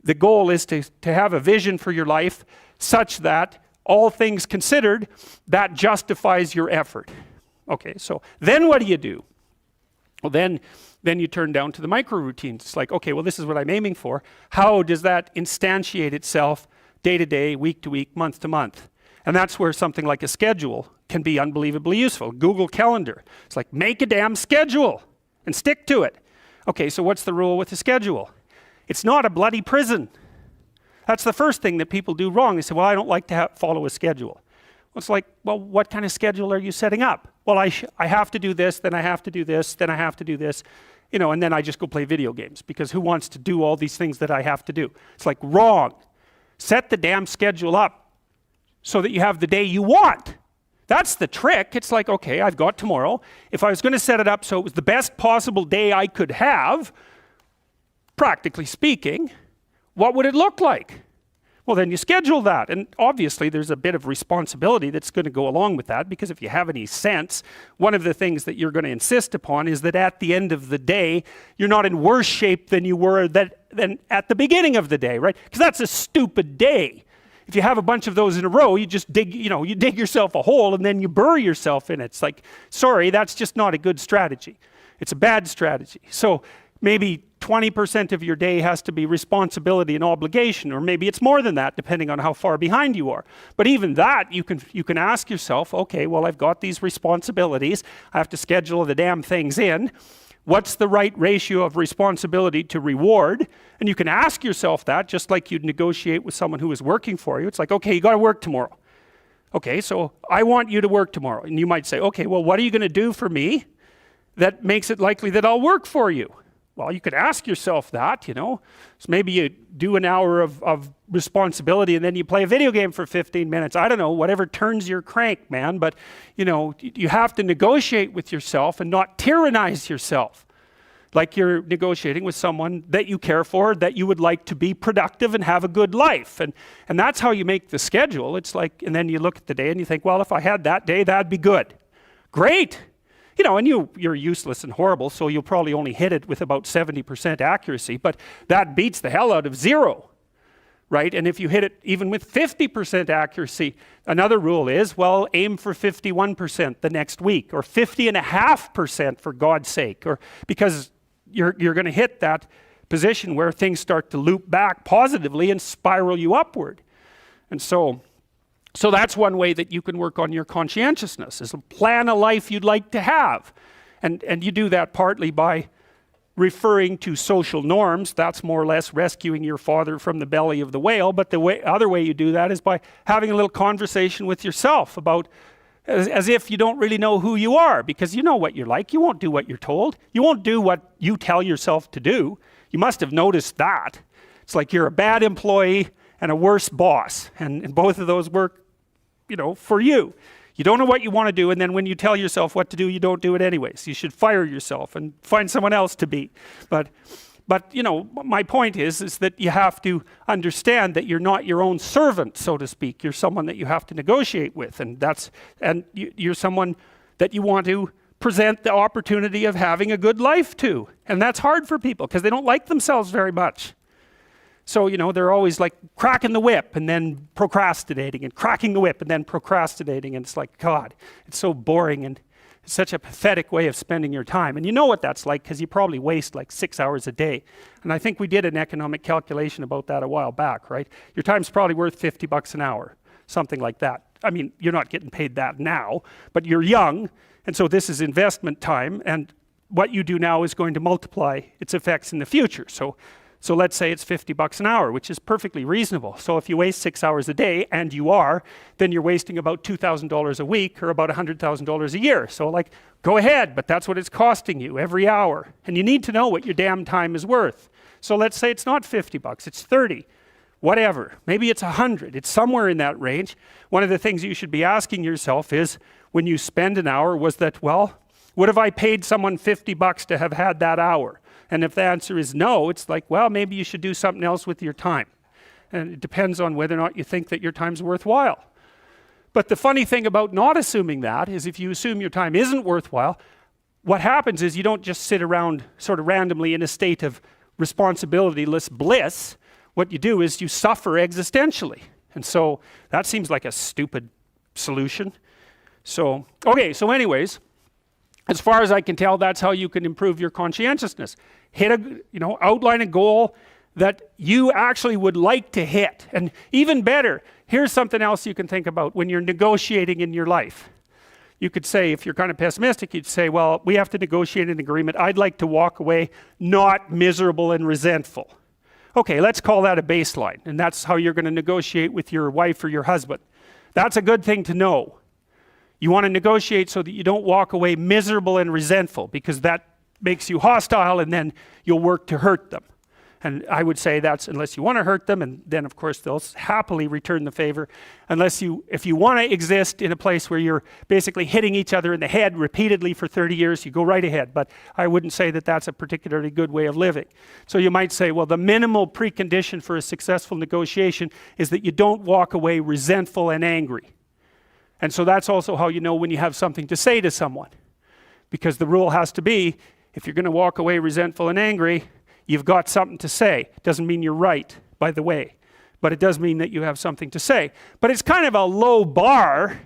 The goal is to have a vision for your life such that, all things considered, that justifies your effort. Okay, so then what do? Well, then you turn down to the micro routines. It's like, okay, well, this is what I'm aiming for. How does that instantiate itself day to day, week to week, month to month? And that's where something like a schedule can be unbelievably useful. Google Calendar. It's like, make a damn schedule and stick to it. Okay, so what's the rule with the schedule? It's not a bloody prison. That's the first thing that people do wrong. They say, well, I don't like to follow a schedule. Well, it's like, well, what kind of schedule are you setting up? Well, I have to do this, then I have to do this, then I have to do this, and then I just go play video games, because who wants to do all these things that I have to do? It's like, wrong. Set the damn schedule up so that you have the day you want. That's the trick. It's like, okay, I've got tomorrow. If I was going to set it up so it was the best possible day I could have, practically speaking, what would it look like? Well, then you schedule that. And obviously there's a bit of responsibility that's going to go along with that, because if you have any sense, one of the things that you're going to insist upon is that at the end of the day, you're not in worse shape than you were than at the beginning of the day, right? Because that's a stupid day. If you have a bunch of those in a row, you just dig yourself a hole and then you bury yourself in it. It's like, sorry, that's just not a good strategy. It's a bad strategy. So maybe 20% of your day has to be responsibility and obligation, or maybe it's more than that, depending on how far behind you are. But even that, you can ask yourself, okay, well, I've got these responsibilities. I have to schedule the damn things in. What's the right ratio of responsibility to reward? And you can ask yourself that, just like you'd negotiate with someone who is working for you. It's like, okay, you got to work tomorrow. Okay, so I want you to work tomorrow. And you might say, okay, well, what are you going to do for me that makes it likely that I'll work for you? Well, you could ask yourself that, So maybe you do an hour of responsibility and then you play a video game for 15 minutes. I don't know, whatever turns your crank, man. But, you have to negotiate with yourself and not tyrannize yourself. Like you're negotiating with someone that you care for, that you would like to be productive and have a good life. And that's how you make the schedule. It's like, and then you look at the day and you think, well, if I had that day, that'd be good. Great. And you're useless and horrible, so you'll probably only hit it with about 70% accuracy, but that beats the hell out of 0, right? And if you hit it even with 50% accuracy, another rule is, well, aim for 51% the next week, or 50.5% for God's sake, or because you're going to hit that position where things start to loop back positively and spiral you upward. And so that's one way that you can work on your conscientiousness, is plan a life you'd like to have. And you do that partly by referring to social norms. That's more or less rescuing your father from the belly of the whale. But the other way you do that is by having a little conversation with yourself about, as if you don't really know who you are, because you know what you're like. You won't do what you're told. You won't do what you tell yourself to do. You must have noticed that. It's like you're a bad employee and a worse boss. And both of those work for you. You don't know what you want to do, and then when you tell yourself what to do, you don't do it anyways. You should fire yourself and find someone else to be. But my point is that you have to understand that you're not your own servant, so to speak. You're someone that you have to negotiate with, and you're someone that you want to present the opportunity of having a good life to. And that's hard for people because they don't like themselves very much. So, they're always like cracking the whip and then procrastinating, and cracking the whip and then procrastinating. And it's like, God, it's so boring and it's such a pathetic way of spending your time. And you know what that's like, because you probably waste like 6 hours a day. And I think we did an economic calculation about that a while back, right? Your time's probably worth $50 an hour, something like that. I mean, you're not getting paid that now, but you're young. And so this is investment time. And what you do now is going to multiply its effects in the future. So let's say it's $50 an hour, which is perfectly reasonable. So if you waste 6 hours a day, and you are, then you're wasting about $2,000 a week, or about $100,000 a year. So like, go ahead, but that's what it's costing you every hour. And you need to know what your damn time is worth. So let's say it's not $50, it's 30, whatever. Maybe it's 100, it's somewhere in that range. One of the things you should be asking yourself is, when you spend an hour, was that, well, would have I paid someone $50 to have had that hour? And if the answer is no, it's like, well, maybe you should do something else with your time. And it depends on whether or not you think that your time's worthwhile. But the funny thing about not assuming that is, if you assume your time isn't worthwhile, what happens is you don't just sit around sort of randomly in a state of responsibility-less bliss. what you do is you suffer existentially. And so that seems like a stupid solution. So, okay, so anyways, as far as I can tell, that's how you can improve your conscientiousness. Outline a goal that you actually would like to hit. And even better, here's something else you can think about when you're negotiating in your life. You could say, if you're kind of pessimistic, you'd say, well, we have to negotiate an agreement. I'd like to walk away not miserable and resentful. Okay, let's call that a baseline. And that's how you're going to negotiate with your wife or your husband. That's a good thing to know. You want to negotiate so that you don't walk away miserable and resentful, because that makes you hostile, and then you'll work to hurt them. And I would say that's unless you want to hurt them, and then of course they'll happily return the favor. If you want to exist in a place where you're basically hitting each other in the head repeatedly for 30 years, you go right ahead. But I wouldn't say that that's a particularly good way of living. So you might say, well, the minimal precondition for a successful negotiation is that you don't walk away resentful and angry. And so that's also how you know when you have something to say to someone. Because the rule has to be, if you're going to walk away resentful and angry, you've got something to say. Doesn't mean you're right, by the way. But it does mean that you have something to say. But it's kind of a low bar,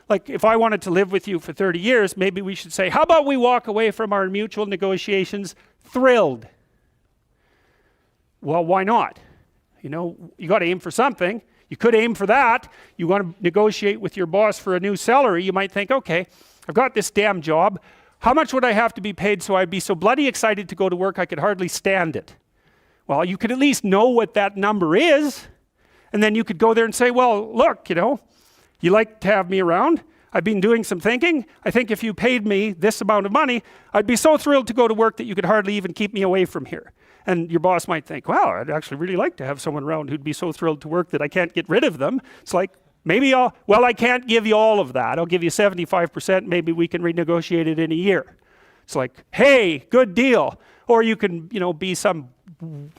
like if I wanted to live with you for 30 years, maybe we should say, how about we walk away from our mutual negotiations thrilled? Well, why not? You got to aim for something. You could aim for that. You want to negotiate with your boss for a new salary. You might think, okay, I've got this damn job. How much would I have to be paid so I'd be so bloody excited to go to work I could hardly stand it? Well, you could at least know what that number is. And then you could go there and say, well, look, you like to have me around. I've been doing some thinking. I think if you paid me this amount of money, I'd be so thrilled to go to work that you could hardly even keep me away from here. And your boss might think, wow, I'd actually really like to have someone around who'd be so thrilled to work that I can't get rid of them. It's like, maybe I can't give you all of that. I'll give you 75%. Maybe we can renegotiate it in a year. It's like, hey, good deal. Or you can, be some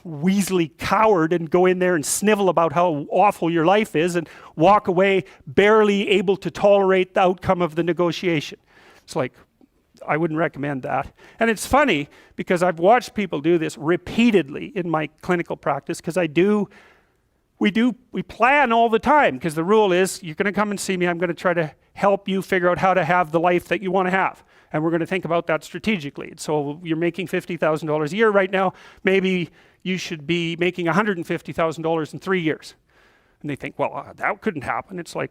weaselly coward and go in there and snivel about how awful your life is and walk away barely able to tolerate the outcome of the negotiation. It's like, I wouldn't recommend that. And it's funny because I've watched people do this repeatedly in my clinical practice, because we plan all the time, because the rule is you're going to come and see me. I'm going to try to help you figure out how to have the life that you want to have. And we're going to think about that strategically. And so you're making $50,000 a year right now. Maybe you should be making $150,000 in 3 years. And they think, well, that couldn't happen. It's like,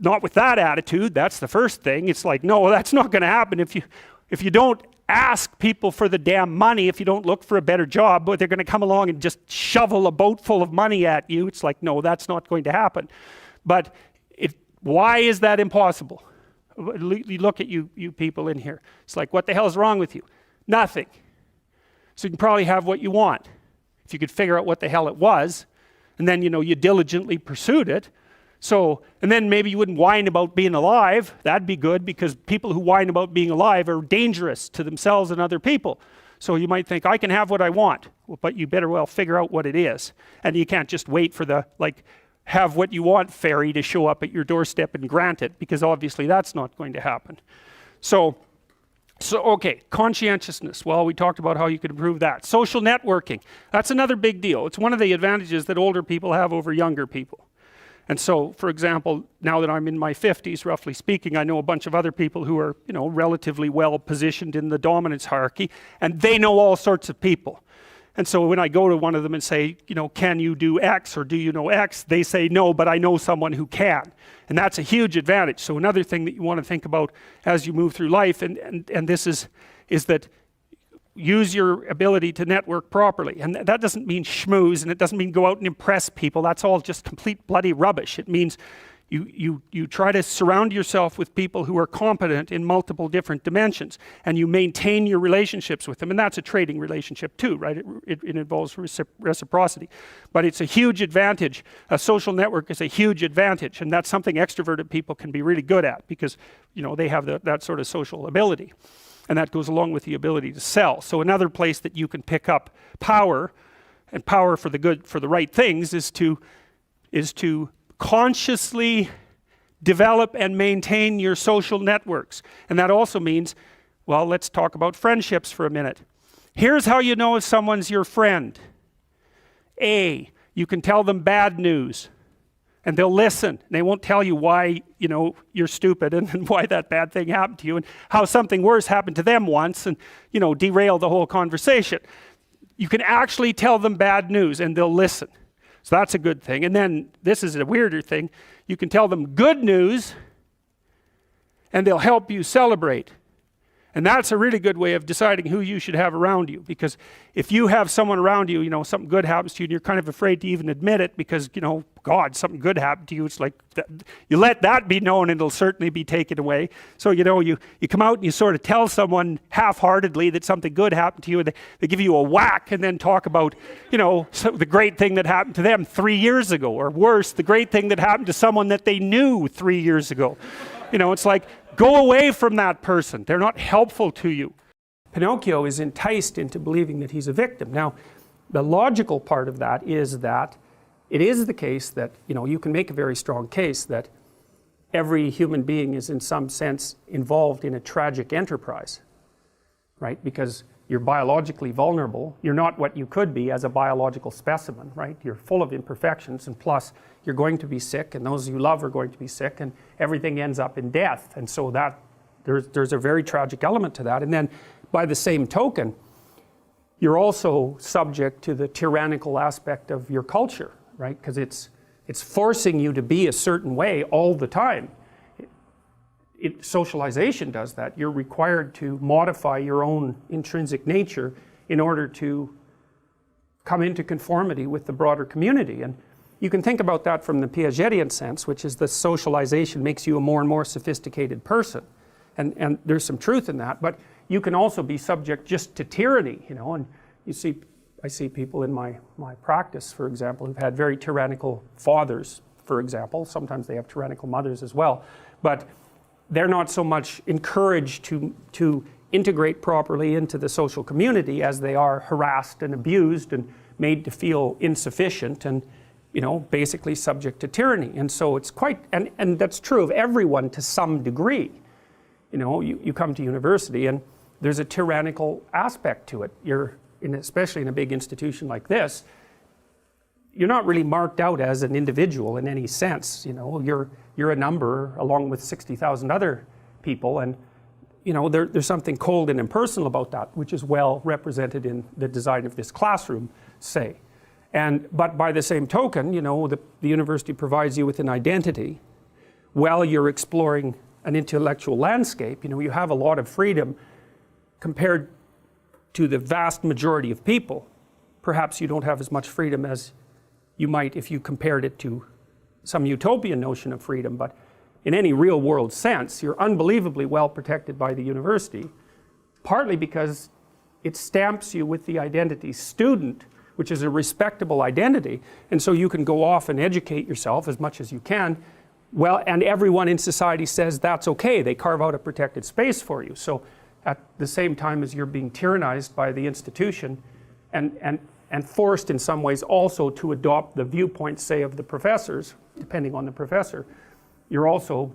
not with that attitude. That's the first thing. It's like, no, that's not going to happen. If you don't ask people for the damn money, if you don't look for a better job, but they're going to come along and just shovel a boat full of money at you. It's like, no, that's not going to happen. But why is that impossible? You look at you people in here. It's like, what the hell is wrong with you? Nothing. So you can probably have what you want. If you could figure out what the hell it was, and then, you diligently pursued it. So, and then maybe you wouldn't whine about being alive. That'd be good, because people who whine about being alive are dangerous to themselves and other people. So you might think, I can have what I want, but you better well figure out what it is. And you can't just wait for the, have what you want fairy to show up at your doorstep and grant it, because obviously that's not going to happen. So okay, conscientiousness. Well, we talked about how you could improve that. Social networking. That's another big deal. It's one of the advantages that older people have over younger people. And so, for example, now that I'm in my 50s, roughly speaking, I know a bunch of other people who are, relatively well positioned in the dominance hierarchy, and they know all sorts of people. And so when I go to one of them and say, can you do X, or do you know X? They say no, but I know someone who can. And that's a huge advantage. So another thing that you want to think about as you move through life, and this is that use your ability to network properly. And that doesn't mean schmooze, and it doesn't mean go out and impress people. That's all just complete bloody rubbish. It means you try to surround yourself with people who are competent in multiple different dimensions, and you maintain your relationships with them. And that's a trading relationship too, right? It involves reciprocity. But it's a huge advantage. A social network is a huge advantage, and that's something extroverted people can be really good at, because they have that sort of social ability. And that goes along with the ability to sell. So another place that you can pick up power, and power for the good, for the right things, is to consciously develop and maintain your social networks. And that also means, well, let's talk about friendships for a minute. Here's how you know if someone's your friend. A. You can tell them bad news, and they'll listen. They won't tell you why, you know, you're stupid and why that bad thing happened to you and how something worse happened to them once and, you know, derail the whole conversation. You can actually tell them bad news and they'll listen. So that's a good thing. And then this is a weirder thing. You can tell them good news and they'll help you celebrate. And that's a really good way of deciding who you should have around you, because if you have someone around you, you know, something good happens to you and you're kind of afraid to even admit it because, you know, God, something good happened to you. It's like, you let that be known and it'll certainly be taken away. So, you know, you come out and you sort of tell someone half-heartedly that something good happened to you, and they give you a whack and then talk about, you know, the great thing that happened to them 3 years ago, or worse, the great thing that happened to someone that they knew 3 years ago. You know, it's like, go away from that person. They're not helpful to you. Pinocchio is enticed into believing that he's a victim. Now, the logical part of that is that it is the case that, you know, you can make a very strong case that every human being is in some sense involved in a tragic enterprise, right? Because you're biologically vulnerable. You're not what you could be as a biological specimen, right? You're full of imperfections, and plus you're going to be sick, and those you love are going to be sick, and everything ends up in death. And so that there's a very tragic element to that. And then by the same token, you're also subject to the tyrannical aspect of your culture, right? Because it's forcing you to be a certain way all the time. Socialization does that. You're required to modify your own intrinsic nature in order to come into conformity with the broader community. And you can think about that from the Piagetian sense, which is the socialization makes you a more and more sophisticated person. And there's some truth in that, but you can also be subject just to tyranny, you know. And I see people in my practice, for example, who've had very tyrannical fathers, for example. Sometimes they have tyrannical mothers as well. But they're not so much encouraged to integrate properly into the social community as they are harassed and abused and made to feel insufficient and, you know, basically subject to tyranny. And so it's quite, and that's true of everyone to some degree. You know, you come to university and there's a tyrannical aspect to it. Especially in a big institution like this, you're not really marked out as an individual in any sense. You know, you're a number along with 60,000 other people, and you know, there's something cold and impersonal about that, which is well represented in the design of this classroom, say. But by the same token, you know, the university provides you with an identity while you're exploring an intellectual landscape. You know, you have a lot of freedom compared to the vast majority of people. Perhaps you don't have as much freedom as you might if you compared it to some utopian notion of freedom, but in any real world sense, you're unbelievably well protected by the university, partly because it stamps you with the identity student, which is a respectable identity, and so you can go off and educate yourself as much as you can. Well, and everyone in society says that's okay. They carve out a protected space for you. So at the same time as you're being tyrannized by the institution and forced in some ways also to adopt the viewpoints, say, of the professors, depending on the professor, you're also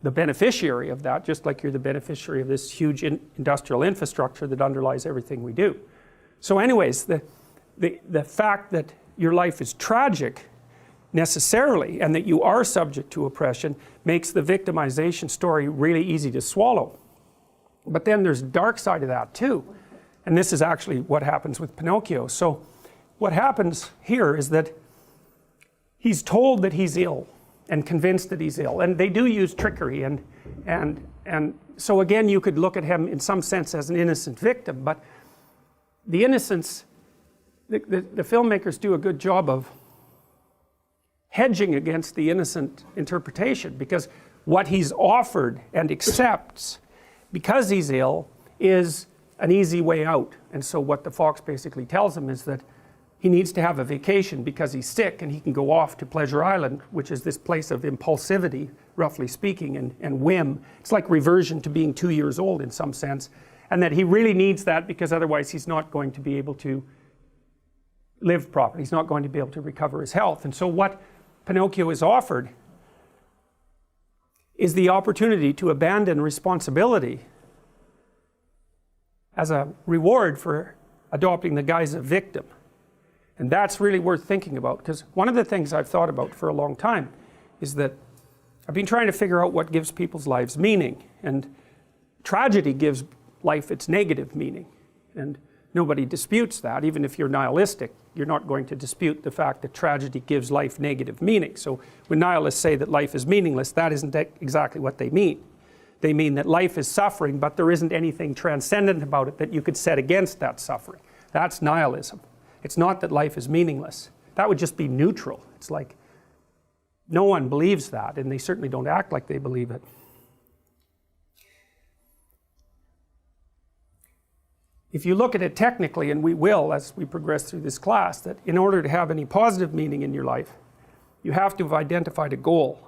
the beneficiary of that, just like you're the beneficiary of this huge industrial infrastructure that underlies everything we do. So anyways, the fact that your life is tragic necessarily and that you are subject to oppression makes the victimization story really easy to swallow. But then there's a dark side of that too. And this is actually what happens with Pinocchio. So what happens here is that he's told that he's ill and convinced that he's ill. And they do use trickery. And so again, you could look at him in some sense as an innocent victim. But the innocence, the filmmakers do a good job of hedging against the innocent interpretation, because what he's offered and accepts because he's ill is an easy way out. And so what the fox basically tells him is that he needs to have a vacation because he's sick, and he can go off to Pleasure Island, which is this place of impulsivity, roughly speaking, and whim. It's like reversion to being 2 years old in some sense, and that he really needs that because otherwise he's not going to be able to live properly. He's not going to be able to recover his health. And so what Pinocchio is offered is the opportunity to abandon responsibility as a reward for adopting the guise of victim. And that's really worth thinking about, because one of the things I've thought about for a long time is that I've been trying to figure out what gives people's lives meaning. And tragedy gives life its negative meaning. And nobody disputes that. Even if you're nihilistic, you're not going to dispute the fact that tragedy gives life negative meaning. So when nihilists say that life is meaningless, that isn't exactly what they mean. They mean that life is suffering, but there isn't anything transcendent about it that you could set against that suffering. That's nihilism. It's not that life is meaningless. That would just be neutral. It's like no one believes that, and they certainly don't act like they believe it. If you look at it technically, and we will as we progress through this class, that in order to have any positive meaning in your life, you have to have identified a goal,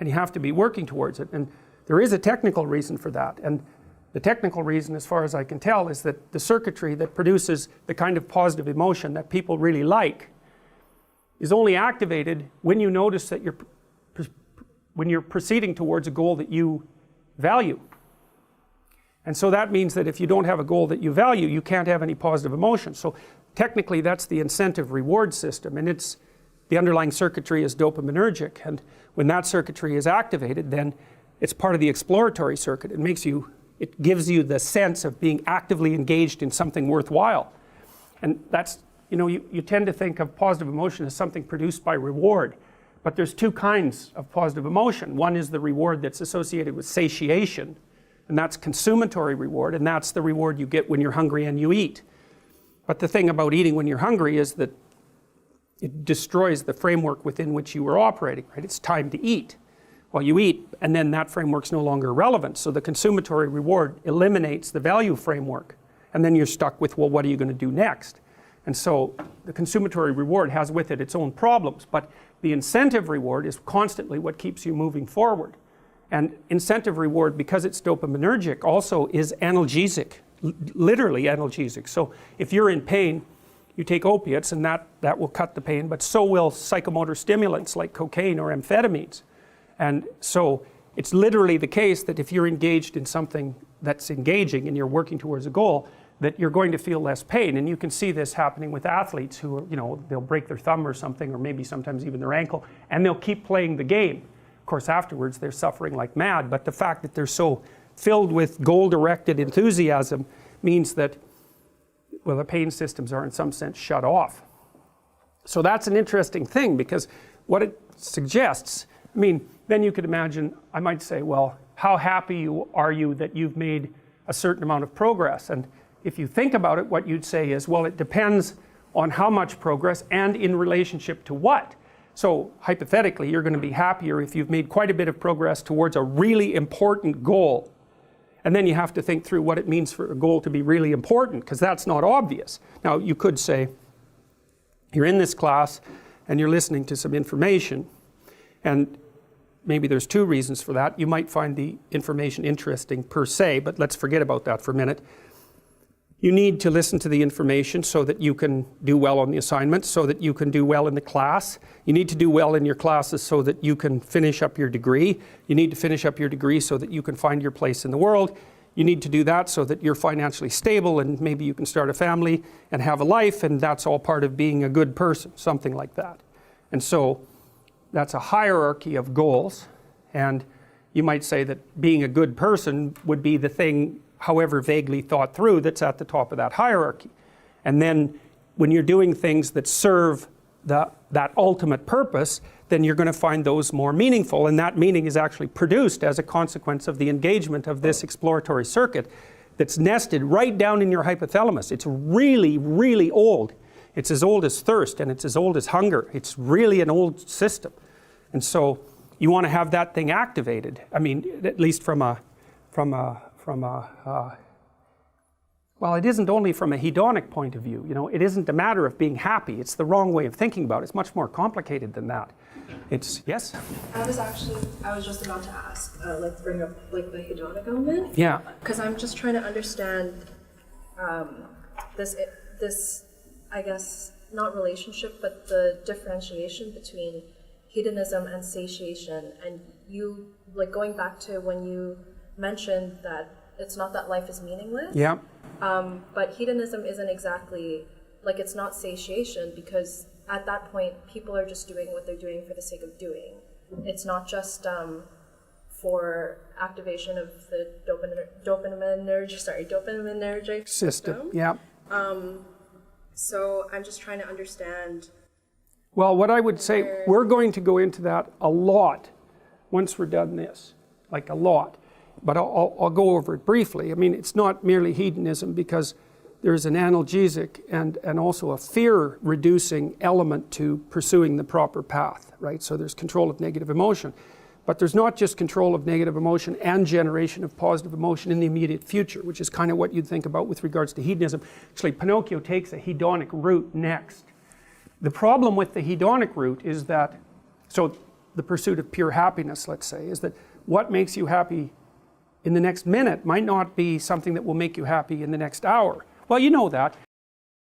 and you have to be working towards it. And there is a technical reason for that. And the technical reason, as far as I can tell, is that the circuitry that produces the kind of positive emotion that people really like is only activated when you notice that when you're proceeding towards a goal that you value. And so that means that if you don't have a goal that you value, you can't have any positive emotion. So technically that's the incentive reward system, and the underlying circuitry is dopaminergic, and when that circuitry is activated, then it's part of the exploratory circuit. It gives you the sense of being actively engaged in something worthwhile. And that's, you tend to think of positive emotion as something produced by reward, but there's two kinds of positive emotion. One is the reward that's associated with satiation, and that's consumatory reward, and that's the reward you get when you're hungry and you eat. But the thing about eating when you're hungry is that it destroys the framework within which you were operating, right? It's time to eat. Well, you eat, and then that framework's no longer relevant, so the consumatory reward eliminates the value framework, and then you're stuck with, well, what are you going to do next? And so the consumatory reward has with it its own problems, but the incentive reward is constantly what keeps you moving forward. And incentive reward, because it's dopaminergic, also is analgesic, literally analgesic. So if you're in pain, you take opiates, and that will cut the pain, but so will psychomotor stimulants like cocaine or amphetamines. And so it's literally the case that if you're engaged in something that's engaging and you're working towards a goal, that you're going to feel less pain. And you can see this happening with athletes who are, they'll break their thumb or something, or maybe sometimes even their ankle, and they'll keep playing the game. Of course, afterwards they're suffering like mad, but the fact that they're so filled with goal-directed enthusiasm means that, well, the pain systems are in some sense shut off. So that's an interesting thing, because what it suggests, then you could imagine, I might say, well, how happy are you that you've made a certain amount of progress? And if you think about it, what you'd say is, well, it depends on how much progress and in relationship to what. So hypothetically, you're going to be happier if you've made quite a bit of progress towards a really important goal. And then you have to think through what it means for a goal to be really important, because that's not obvious. Now, you could say, you're in this class and you're listening to some information, and maybe there's two reasons for that. You might find the information interesting per se, but let's forget about that for a minute. You need to listen to the information so that you can do well on the assignment, so that you can do well in the class. You need to do well in your classes so that you can finish up your degree. You need to finish up your degree so that you can find your place in the world. You need to do that so that you're financially stable, and maybe you can start a family and have a life, and that's all part of being a good person, something like that. And so that's a hierarchy of goals, and you might say that being a good person would be the thing, however vaguely thought through, that's at the top of that hierarchy. And then when you're doing things that serve that ultimate purpose, then you're going to find those more meaningful, and that meaning is actually produced as a consequence of the engagement of this exploratory circuit that's nested right down in your hypothalamus. It's really, really old. It's as old as thirst, and it's as old as hunger. It's really an old system. And so you want to have that thing activated. At least well, it isn't only from a hedonic point of view. It isn't a matter of being happy. It's the wrong way of thinking about it. It's much more complicated than that. Yes? I was just about to ask, bring up the hedonic element. Yeah. Because I'm just trying to understand this, I guess, not relationship, but the differentiation between hedonism and satiation. And you, going back to when you mentioned that it's not that life is meaningless. Yeah. But hedonism isn't exactly like it's not satiation, because at that point people are just doing what they're doing for the sake of doing. It's not just for activation of the dopaminergic System, yeah. So I'm just trying to understand. Well, what I would say, we're going to go into that a lot once we're done this, like a lot. But I'll go over it briefly. I mean, it's not merely hedonism, because there's an analgesic and also a fear-reducing element to pursuing the proper path, right? So there's control of negative emotion. But there's not just control of negative emotion and generation of positive emotion in the immediate future, which is kind of what you'd think about with regards to hedonism. Actually, Pinocchio takes a hedonic route next. The problem with the hedonic route is that, so the pursuit of pure happiness, let's say, is that what makes you happy in the next minute might not be something that will make you happy in the next hour. Well, you know that.